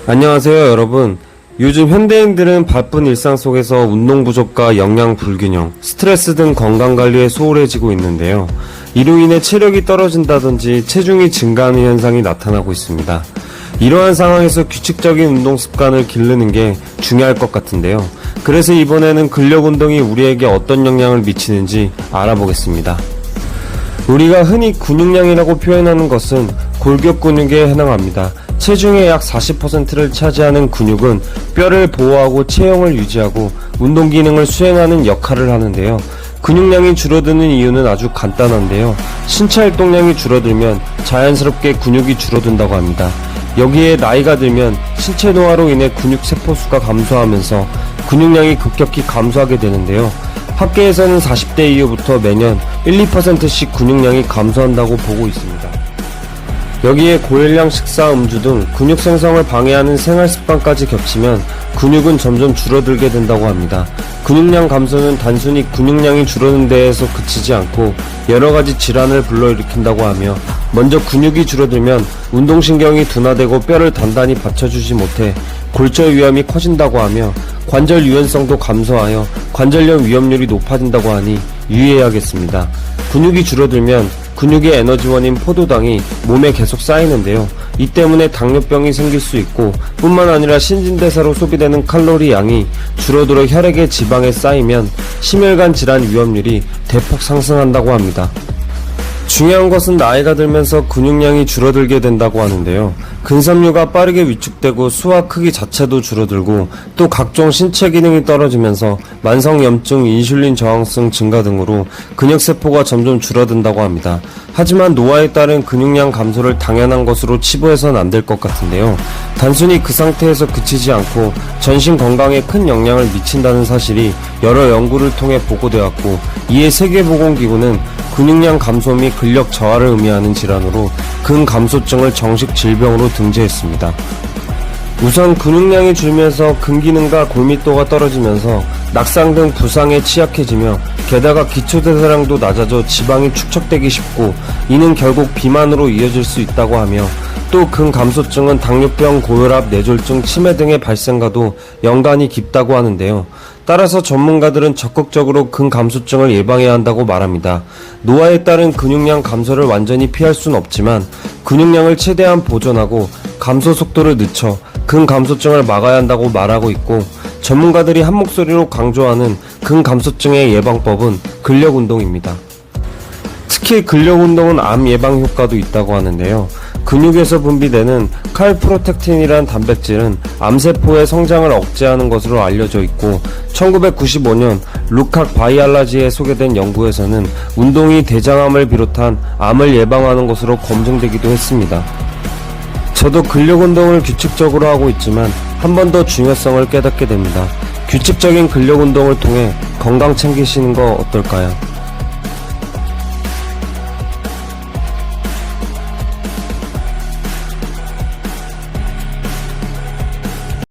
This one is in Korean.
안녕하세요 여러분. 요즘 현대인들은 바쁜 일상 속에서 운동 부족과 영양 불균형, 스트레스 등 건강관리에 소홀해지고 있는데요. 이로 인해 체력이 떨어진다든지 체중이 증가하는 현상이 나타나고 있습니다. 이러한 상황에서 규칙적인 운동 습관을 기르는 게 중요할 것 같은데요. 그래서 이번에는 근력 운동이 우리에게 어떤 영향을 미치는지 알아보겠습니다. 우리가 흔히 근육량이라고 표현하는 것은 골격 근육에 해당합니다. 체중의 약 40%를 차지하는 근육은 뼈를 보호하고 체형을 유지하고 운동 기능을 수행하는 역할을 하는데요. 근육량이 줄어드는 이유는 아주 간단한데요. 신체 활동량이 줄어들면 자연스럽게 근육이 줄어든다고 합니다. 여기에 나이가 들면 신체 노화로 인해 근육 세포수가 감소하면서 근육량이 급격히 감소하게 되는데요. 학계에서는 40대 이후부터 매년 1~2%씩 근육량이 감소한다고 보고 있습니다. 여기에 고열량 식사, 음주 등 근육 생성을 방해하는 생활습관까지 겹치면 근육은 점점 줄어들게 된다고 합니다. 근육량 감소는 단순히 근육량이 줄어든 데에서 그치지 않고 여러가지 질환을 불러일으킨다고 하며, 먼저 근육이 줄어들면 운동신경이 둔화되고 뼈를 단단히 받쳐주지 못해 골절 위험이 커진다고 하며, 관절 유연성도 감소하여 관절염 위험률이 높아진다고 하니 유의해야겠습니다. 근육이 줄어들면 근육의 에너지원인 포도당이 몸에 계속 쌓이는데요. 이 때문에 당뇨병이 생길 수 있고, 뿐만 아니라 신진대사로 소비되는 칼로리 양이 줄어들어 혈액의 지방에 쌓이면 심혈관 질환 위험률이 대폭 상승한다고 합니다. 중요한 것은 나이가 들면서 근육량이 줄어들게 된다고 하는데요. 근섬유가 빠르게 위축되고 수와 크기 자체도 줄어들고, 또 각종 신체 기능이 떨어지면서 만성염증, 인슐린 저항성 증가 등으로 근육세포가 점점 줄어든다고 합니다. 하지만 노화에 따른 근육량 감소를 당연한 것으로 치부해서는 안 될 것 같은데요. 단순히 그 상태에서 그치지 않고 전신 건강에 큰 영향을 미친다는 사실이 여러 연구를 통해 보고되었고, 이에 세계보건기구는 근육량 감소 및 근력 저하를 의미하는 질환으로 근감소증을 정식 질병으로 등재했습니다. 우선 근육량이 줄면서 근기능과 골밀도가 떨어지면서 낙상 등 부상에 취약해지며, 게다가 기초대사량도 낮아져 지방이 축적되기 쉽고, 이는 결국 비만으로 이어질 수 있다고 하며, 또 근감소증은 당뇨병, 고혈압, 뇌졸중, 치매 등의 발생과도 연관이 깊다고 하는데요. 따라서 전문가들은 적극적으로 근감소증을 예방해야 한다고 말합니다. 노화에 따른 근육량 감소를 완전히 피할 수는 없지만 근육량을 최대한 보존하고 감소 속도를 늦춰 근감소증을 막아야 한다고 말하고 있고, 전문가들이 한 목소리로 강조하는 근감소증의 예방법은 근력운동입니다. 특히 근력운동은 암 예방 효과도 있다고 하는데요. 근육에서 분비되는 칼프로텍틴이란 단백질은 암세포의 성장을 억제하는 것으로 알려져 있고, 1995년 루칵 바이알라지에 소개된 연구에서는 운동이 대장암을 비롯한 암을 예방하는 것으로 검증되기도 했습니다. 저도 근력운동을 규칙적으로 하고 있지만 한 번 더 중요성을 깨닫게 됩니다. 규칙적인 근력운동을 통해 건강 챙기시는 거 어떨까요?